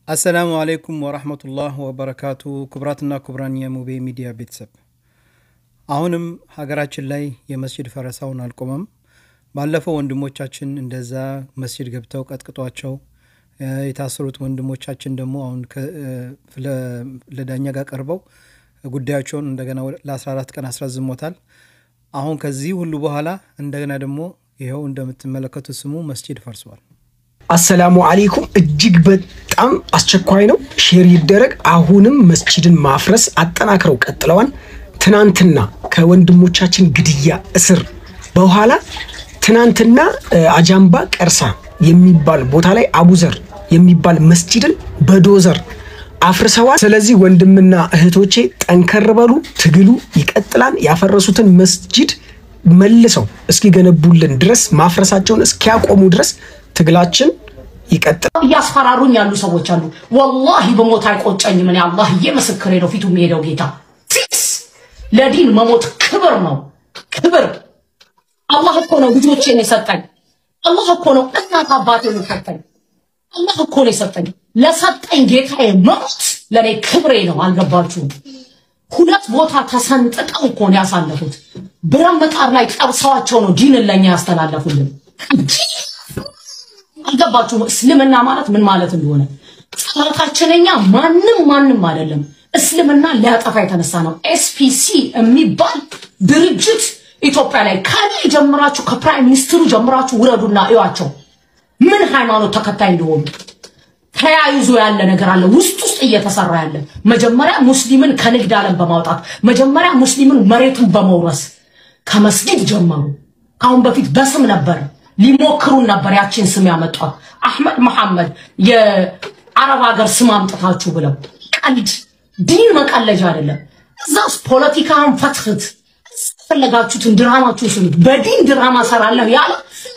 السلام عليكم ورحمة الله وبركاته كبراتنا كبران يا موبي ميديا بيتسب አሁንም ሀገራችን ላይ የመስጂድ ፈረሳውን አልቆመም ባለፈው ወንድሞቻችን እንደዛ መስጂድ ገብተው ቀጥቅጧቸው የታሰሩት ወንድሞቻችን ደግሞ አሁን ለዳኛ ጋር ቀርበው ጉዳያቸውን እንደገና ለ14 ቀን አስረዝሞታል አሁን ከዚህ ሁሉ በኋላ እንደገና ደግሞ ይሄው እንደምትመለከቱት ስሙ መስጂድ ፈርሷል አሰላሙ አለይኩም እጅግ በጣም አስቸኳይ ነው ሼር ይደረግ አሁንም መስጂድን ማፍረስ አጠናክረው ቀጥለዋል ትናንትና ከወንድሞቻችን ግድያ እስር በኋላ ትናንትና አጃምባ ቀርሳ የሚባል ቦታ ላይ አቡዘር የሚባል መስጂድን በዶዘር አፍርሰዋል ስለዚህ ወንድምና እህቶቼ ጠንከርበሉ ትግሉ ይቀጥላል ያፈረሱትን መስጂድ መልሰው እስኪ ገነቡልን ድረስ ማፍረሳቸውን እስኪያቆሙ ድረስ ትግላችን ይቀጥላል ያስፈራሩኝ ያሉ ሰዎች አሉ ወላሂ በሞት አይቆጨኝም እኔ አላህ ይመስክሬ ነው ፊቱ የሚሄደው ጌታ ለዲን መሞት ክብር ነው ክብር አላህ እኮ ነው ልጆቼን የሰጠኝ አላህ እኮ ነው እናት አባቴን የሰጠኝ አላህ እኮ ነው የሰጠኝ ለሰጠኝ ጌታዬ መሞት ለኔ ክብሬ ነው አልገባችሁም ሁለት ቦታ ተሰንጥቀው እኮ ነው ያሳለፉት ብረምጣር ላይ ቀርሰዋቸው ነው ዲንን ለኛ ያስተላለፉልን አልገባችሁም እስልምና ማለት ምን ማለት እንደሆነ ጸሎታችንኛ ማንንም አይደለም እስልምና ሊያጠፋ የተነሳ ነው ኤስፒሲ የሚባል ድርጅት ኢትዮጵያ ላይ ካለ ጀምራችሁ ከፕራይም ሚኒስትሩ ጀምራችሁ ወረዱና እዩዋቸው ምን ሃይማኖት ተከታይ እንደሆኑ ተያይዞ ያለ ነገር አለ ውስጥ እየተሰራ ያለ መጀመሪያ ሙስሊምን ከንግድ ዓለም በማውጣት መጀመሪያ ሙስሊምን መሬቱን በመውረስ ከመስጊድ ጀመሩ ካሁን በፊት በስም ነበር ሊሞክሩ ነበር ያቺን ስም ያመጣው አህመድ መሐመድ የአረብ ሀገር ስም አምጥታችሁ ብለው ቀልድ ዲን መቀለጃ አይደለም እዛስ ፖለቲካን ፈትፍት ፈለጋችሁትን ድራማችሁን ስሙ በዲን ድራማ ሰራለሁ ያለ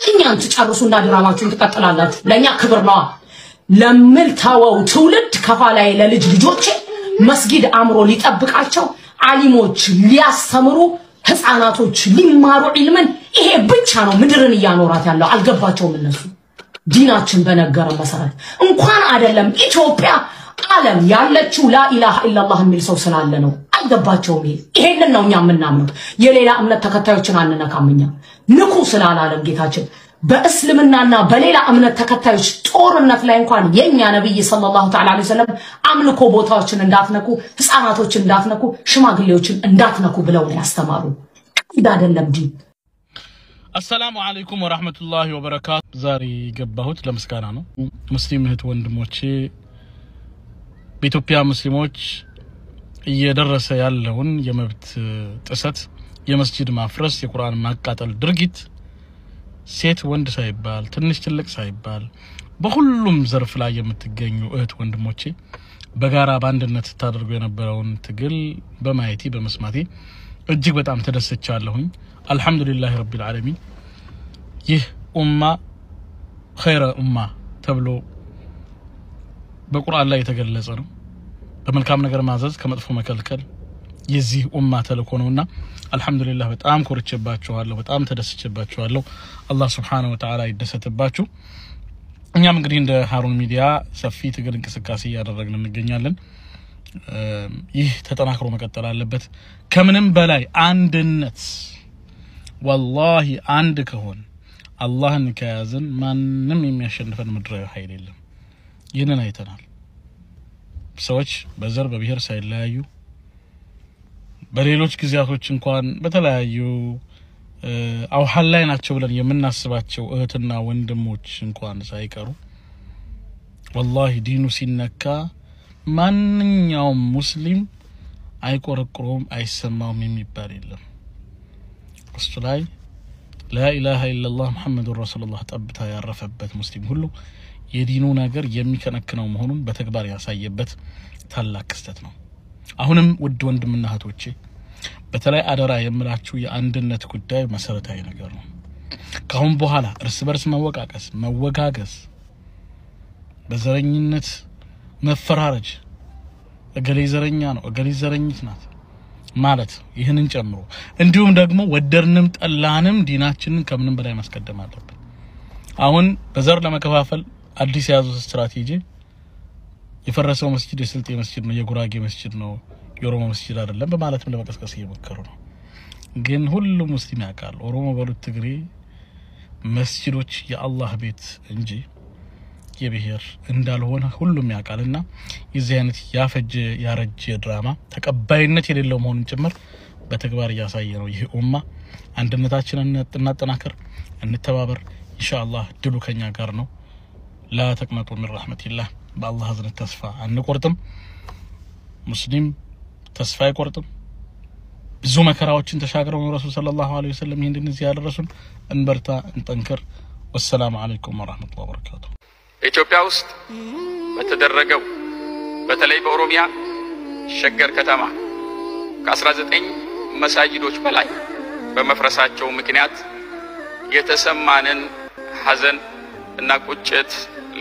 እኛን ተጨርሱና ድራማችሁን ተቀጥላላችሁ ለኛ ክብር ነው ለምን ታወው ትውልድ ከፋላይ ለልጅ ልጆች መስጊድ አምሮ ሊጠብቃቸው ዓሊሞች ሊያስተምሩ ህፃናቶች ሊማሩ ዒልምን ይሄ ብቻ ነው ምድርን ያኖራት ያለው አልገባቸውም እነሱ ዲናችን በነገረ መሰረት እንኳን አይደለም ኢትዮጵያ ዓለም ያለችው ላ ኢላሃ ኢላላህ የሚል ሰው ስላለ ነው አልገባቸውም ይሄንን ነው እኛ ምናምነው የሌላ እምነት ተከታዮችን አንነካምኛ ንቁ ስላላለም ጌታችን በእስልምናና በሌላ እምነት ተከታዮች ጦርነት ላይ እንኳን የኛ ነብይ ሰለላሁ ተዓላ ዐለይሂ ወሰለም አምልኮ ቦታዎችን እንዳትነኩ ህፃናቶችን እንዳትነኩ ሽማግሌዎችን እንዳትነኩ ብለው ያስተማሩ አይደለም ዲን السلام عليكم ورحمة الله وبركاته زاري ገባሁት ለምስጋና ነው ሙስሊም እህት ወንድሞቼ በኢትዮጵያ ሙስሊሞች እየደረሰ ያለውን የመብት ጥሰት የመስጂድ ማፍረስ የቁርአን ማቃጠል ድርጊት ሴት ወንድ ሳይባል ትንሽ ትልቅ ሳይባል በሁሉም ዘርፍ ላይ የምትገኙ እህት ወንድሞቼ በጋራ ባንድነት ታደርጉ የነበረውን ትግል በማየቴ በመስማቴ እጅግ በጣም ተደስቻለሁኝ አልহামዱሊላህ ረቢል ዓለሚን ይህ ኡማ ኸይረ ኡማ ተብሎ በቁርአን ላይ የተገለጸ ነው በመልካም ነገር ማዘዝ ከመጥፎ መከልከል የዚህ ኡማ ተልኮ ነውና አልহামዱሊላህ በጣም ኮርቼባችኋለሁ በጣም ተደስቼባችኋለሁ አላህ Subhanahu Wa Ta'ala ይደሰትባችሁ እኛም እንግዲህ እንደ ሃሩን ሚዲያ ሰፊ ትግል እንቅስቃሴ ያደረግን እንገኛለን ይህ ተጠናክሮ መቀጠል አለበት ከምንም በላይ አንድነት والله አንድ ከሆነ አላህን ከያዘን ማንንም የሚያሸንፈን ምድራዊ ኃይል የለም ይሄንን አይተናል ሰዎች በዘር በብሔር ሳይለያዩ በሌሎች ግዚያቶች እንኳን በተለያዩ አውሐል ላይ ናቸው ብለን የምናስባቸው እህትና ወንድሞች እንኳን ሳይቀሩ والله ዲኑ ሲነካ ማንኛውም ሙስሊም አይቆረቆሩም አይሰማውም የሚባል የለም እሱ ላይ لا اله الا الله محمد رسول الله ተብታ ያረፈበት ሙስሊም ሁሉ የዲኑ ነገር የሚከነክነው መሆኑን በተግባር ያሳየበት ታላቅ ክስተት ነው አሁንም ውድ ወንድምና እህቶቼ በተለይ አደራ የምላችሁ የአንድነት ጉዳይ መሰረታዊ ነገር ነው ካሁን በኋላ እርስ በርስ መወቃቀስ መወጋገስ በዘረኝነት መፈራረጅ እገሌ ዘረኛ ነው እገሌ ዘረኝት ናት ማለት ይሄንን ጨምሮ እንዲሁም ደግሞ ወደርንም ጠላንም ዲናችንን ከምንም በላይ ማስቀደም አለብን አሁን በዘር ለመከፋፈል አዲስ ያዙ ስትራቴጂ የፈረሰው መስጂድ የስልጤ መስጂድ ነው የጉራጌ መስጂድ ነው የኦሮሞ መስጂድ አይደለም በማለትም ለመቀስቀስ እየሞከሩ ነው ግን ሁሉም ሙስሊም ያውቃል ኦሮሞ በሉት ትግሬ መስጂዶች የአላህ ቤት እንጂ የብሔር እንዳልሆነ ሁሉም ያውቃልና የዚህ አይነት ያፈጀ ያረጀ ድራማ ተቀባይነት የሌለው መሆኑን ጭምር በተግባር ያሳየ ነው ይሄ ኡማ አንድነታችንን እናጠናክር እንተባበር ኢንሻአላህ ድሉ ከኛ ጋር ነው لا تقنطوا من رحمة الله بالله هذا التصفى أن قرطم مسلم تصفى قرطم بزوما كراوتشن تشاكروا من الرسول صلى الله عليه وسلم هندن زيادة الرسول انبرتا انتنكر والسلام عليكم ورحمة الله وبركاته ኢትዮጵያ ውስጥ በተደረገው በተለይ በኦሮሚያ ሸገር ከተማ ከ19 መሳጅዶች በላይ በመፍረሳቸው ምክንያት የተሰማንን ሐዘን እና ቁጭት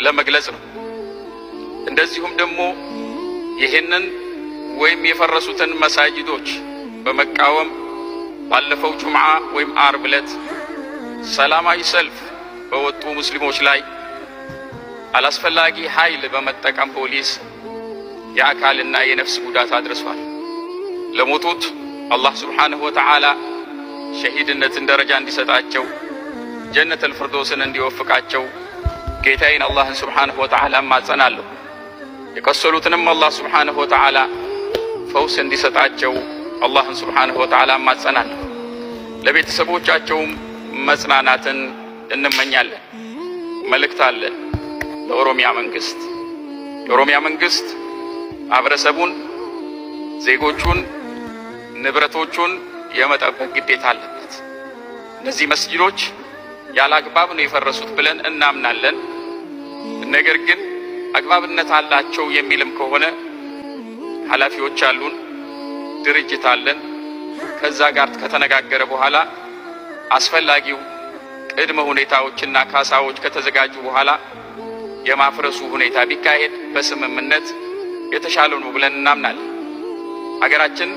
ለመግለጽ ነው እንደዚሁም ደግሞ ይሄንን ወይም የፈረሱትን መሳጅዶች በመቃወም ባለፈው ጁምዓ ወይም አርብ ዕለት ሰላማዊ ሰልፍ በወጡ ሙስሊሞች ላይ አላስፈላጊ ኃይል በመጠቀም ፖሊስ የአካልና የነፍስ ጉዳት አድርሷል ለሞቱት አላህ Subhanahu Wa Ta'ala ሸሂድነትን ደረጃ እንዲሰጣቸው ጀነት الفردوسን እንዲወፍቃቸው ጌታዬን አላህን Subhanahu Wa Ta'ala ማጸናለሁ የከሰሉትንም አላህ Subhanahu Wa Ta'ala ፈውስ እንዲሰጣቸው አላህን Subhanahu Wa Ta'ala ማጸናለሁ ለቤተሰቦቻቸው መጽናናትን እንመኛለን መልእክት አለ ለኦሮሚያ መንግስት ማህበረሰቡን ዜጎቹን ንብረቶቹን የመጠበቅ ግዴታ አለበት እነዚህ መስጊዶች ያለ አግባብ ነው የፈረሱት ብለን እናምናለን ነገር ግን አግባብነት አላቸው የሚልም ከሆነ ኃላፊዎች አሉን ድርጅት አለን ከዛ ጋር ከተነጋገረ በኋላ አስፈላጊው ቅድመ ሁኔታዎችና ካሳዎች ከተዘጋጁ በኋላ የማፍረሱ ሁኔታ ቢካሄድ በስምምነት የተሻለ ነው ብለን እናምናለን ሀገራችን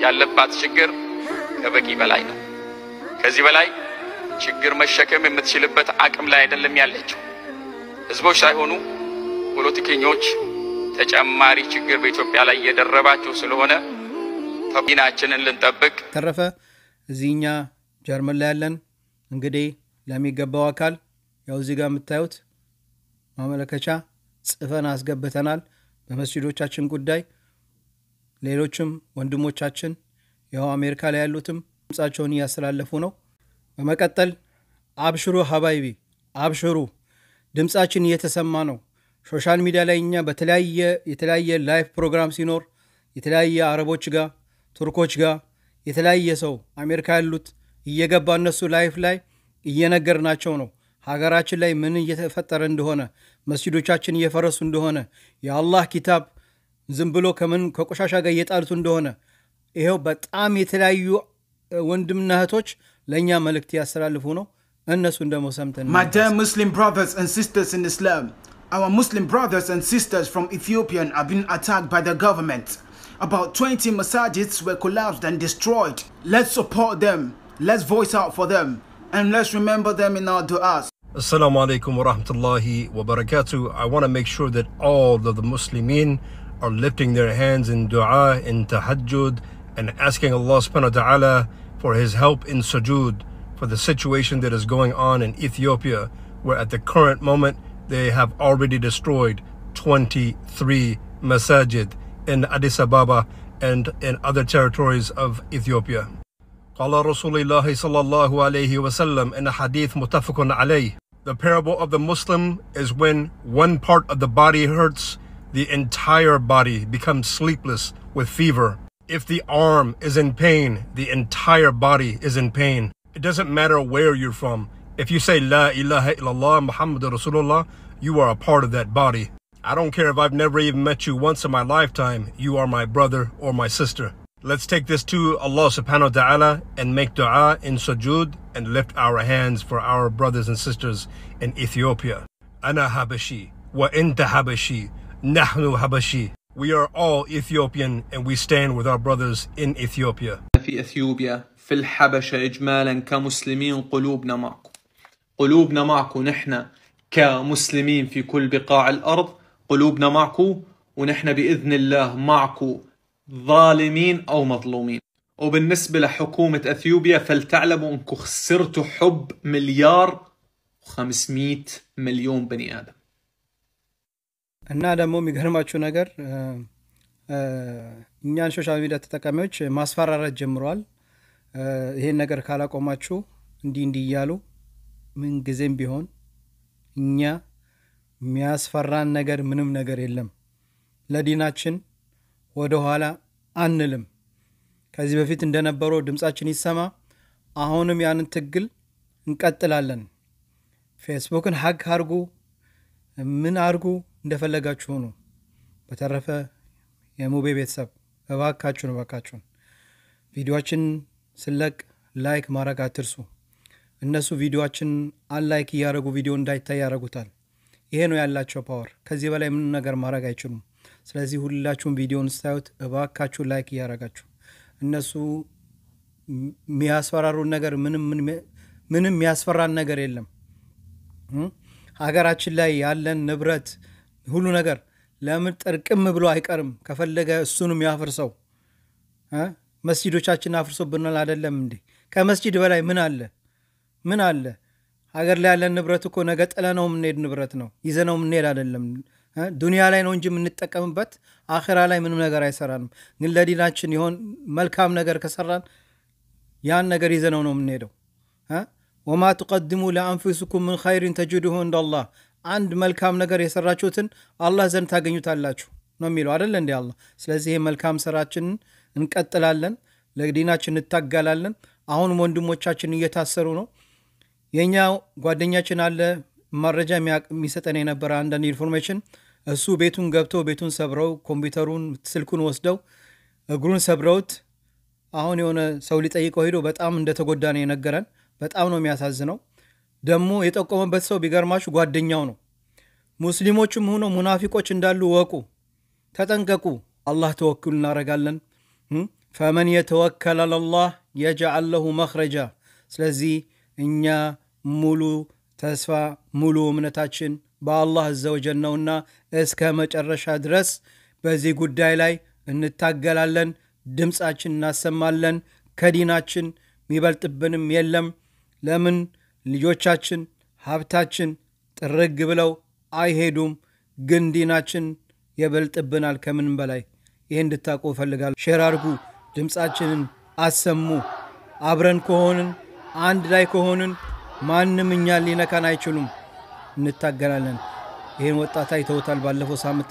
ያለባት ችግር ከበቂ በላይ ነው ከዚህ በላይ ችግር መሸከም የምትችልበት አቅም ላይ አይደለም ያለችው ህዝቦች ሳይሆኑ ፖለቲከኞች ተጨማሪ ችግር በኢትዮጵያ ላይ እየደረባቸው ስለሆነ ተቢናችንን ልንጠብቅ ተረፈ እዚህኛ ጀርመን ላይ ያለን እንግዲህ ለሚገባው አካል ያው እዚህ ጋር የምታዩት ማመለከቻ ጽፈን አስገብተናል በመስጂዶቻችን ጉዳይ ሌሎችም ወንድሞቻችን ያው አሜሪካ ላይ ያሉትም ድምጻቸውን ያስተላልፉ ነው በመቀጠል አብሽሩ ሐባይቢ አብሽሩ ድምጻችን እየተሰማ ነው ሶሻል ሚዲያ ላይ እኛ የተለያየ ላይቭ ፕሮግራም ሲኖር የተለያየ አረቦች ጋር ቱርኮች ጋር የተለያየ ሰው አሜሪካ ያሉት እየገባ እነሱ ላይቭ ላይ እየነገርናቸው ነው ሀገራችን ላይ ምን እየተፈጠረ እንደሆነ መስጂዶቻችን እየፈረሱ እንደሆነ የአላህ ኪታብ ዝም ብሎ ከቆሻሻ ጋር እየጣሉት እንደሆነ ይሄው በጣም የተለያዩ ወንድምና እህቶች ለኛ መልእክት ያስተላልፉ ነው እነሱ እንደሞ ሰምተን My dear Muslim brothers and sisters in Islam, our Muslim brothers and sisters from Ethiopia have been attacked by the government. About 20 masajids were collapsed and destroyed. Let's support them, let's voice out for them, and let's remember them in our du'as. Assalamu alaikum wa rahmatullahi wa barakatuh. I want to make sure that all of the Muslimin are lifting their hands in dua, in tahajjud, and asking Allah subhanahu wa ta'ala for his help in sujood for the situation that is going on in Ethiopia, where at the current moment they have already destroyed 23 masajid in Addis Ababa and in other territories of Ethiopia. قال رسول الله صلى الله عليه وسلم in a hadith متفق عليه. The parable of the Muslim is when one part of the body hurts, the entire body becomes sleepless with fever. If the arm is in pain, the entire body is in pain. It doesn't matter where you're from. If you say La ilaha illallah Muhammadur Rasulullah, you are a part of that body. I don't care if I've never even met you once in my lifetime, you are my brother or my sister. Let's take this to Allah subhanahu wa ta'ala and make dua in sujood and lift our hands for our brothers and sisters in Ethiopia. Ana Habashi wa inta Habashi, nahnu Habashi. We are all Ethiopian and we stand with our brothers in Ethiopia. في إثيوبيا في الحبشة إجمالا كمسلمين قلوبنا معكم نحن كمسلمين في كل بقاع الأرض قلوبنا معكم ونحن بإذن الله معكم ظالمين أو مظلومين. وبالنسبة لحكومة أثيوبيا فلتعلموا أنكم خسرتوا حب 1,500,000,000 بني آدم. እና ደግሞ የሚገርማችሁ ነገር እኛን ሶሻል ሚዲያ ተጠቃሚዎች ማስፈራራት ጀምረዋል። ይሄን ነገር ካላቆማችሁ እንዲህ እያሉ ምን ጊዜም ቢሆን እኛ የሚያስፈራን ነገር ምንም ነገር የለም። ለዲናችን ወደ ኋላ አንልም። ከዚህ በፊት እንደነበረው ድምጻችን ይሰማ። አሁንም ያንን ትግል እንቀጥላለን። ፌስቡክን ሀክ አርጉ፣ ምን አርጉ እንደፈለጋችሁ ነው። በተረፈ የሙቤ ቤተሰብ እባካችሁን ቪዲዮአችን ስለቅ ላይክ ማድረግ አትርሱ። እነሱ ቪዲዮአችን አንላይክ ያረጉ ቪዲዮ እንዳይታይ ያረጉታል። ይሄ ነው ያላቸው ፓወር። ከዚህ በላይ ምን ነገር ማድረግ አይችሉም። ስለዚህ ሁላችሁም ቪዲዮን ስታዩት እባካችሁ ላይክ ያረጋችሁ። እነሱ የሚያስፈራሩ ነገር ምንም የሚያስፈራን ነገር የለም። ሀገራችን ላይ ያለን ንብረት ሁሉ ነገር ለምን ጥርቅም ብሎ አይቀርም? ከፈለገ እሱንም ያፈርሰው። መስጂዶቻችን አፍርሶብናል አይደለም እንዴ? ከመስጂድ በላይ ምን አለ? ሀገር ላይ ያለን ንብረት እኮ ነገ ጥለነው የምንሄድ ንብረት ነው። ይዘነው የምንሄድ አይደለም። ዱንያ ላይ ነው እንጂ የምንጠቀምበት አኺራ ላይ ምንም ነገር አይሰራንም። ግን ለዲናችን ይሆን መልካም ነገር ከሰራን ያን ነገር ይዘነው ነው የምንሄደው። ወማ ተቀድሙ ለአንፉሲኩም ምን ኸይሪን ተጅዱሁ እንደላህ። አንድ መልካም ነገር የሰራችሁትን አላህ ዘንድ ታገኙታላችሁ ነው የሚለው አይደል እንዴ አላህ። ስለዚህ መልካም ስራችንን እንቀጥላለን፣ ለዲናችን እንታገላለን። አሁንም ወንድሞቻችን እየታሰሩ ነው። የኛ ጓደኛችን አለ መረጃ የሚሰጠን የነበረ አንዳንድ ኢንፎርሜሽን፣ እሱ ቤቱን ገብተው ቤቱን ሰብረው ኮምፒውተሩን ስልኩን ወስደው እግሩን ሰብረውት አሁን የሆነ ሰው ሊጠይቀው ሄዶ በጣም እንደተጎዳ ነው የነገረን። በጣም ነው የሚያሳዝነው። ደግሞ የጠቆመበት ሰው ቢገርማችሁ ጓደኛው ነው። ሙስሊሞችም ሆኖ ሙናፊቆች እንዳሉ ወቁ፣ ተጠንቀቁ። አላህ ተወክል እናረጋለን። ፈመን የተወከለ አላህ የጀዐል ለሁ መኽረጃ። ስለዚህ እኛ ሙሉ ተስፋ ሙሉ እምነታችን በአላህ አዘወጀል ነውና እስከ መጨረሻ ድረስ በዚህ ጉዳይ ላይ እንታገላለን፣ ድምጻችን እናሰማለን። ከዲናችን የሚበልጥብንም የለም። ለምን ልጆቻችን ሀብታችን ጥርግ ብለው አይሄዱም፣ ግን ዲናችን ይበልጥብናል ከምንም በላይ። ይሄን እንድታውቁ እፈልጋለሁ። ሼር አድርጉ፣ ድምጻችንን አሰሙ። አብረን ከሆንን አንድ ላይ ከሆንን ማንም እኛን ሊነካን አይችሉም። እንታገላለን። ይሄን ወጣት አይተውታል ባለፈው ሳምንት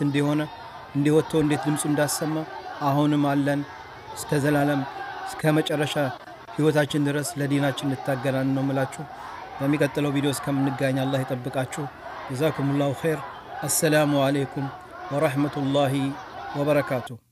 እንዲወጥቶ እንዴት ድምጹ እንዳሰማ። አሁንም አለን እስከ ዘላለም እስከ መጨረሻ ህይወታችን ድረስ ለዲናችን እንታገላለን ነው የምላችሁ። በሚቀጥለው ቪዲዮ እስከምንገናኝ አላህ ይጠብቃችሁ። ጀዛኩሙላሁ ኸይር። አሰላሙ አለይኩም ወራህመቱላሂ ወበረካቱሁ።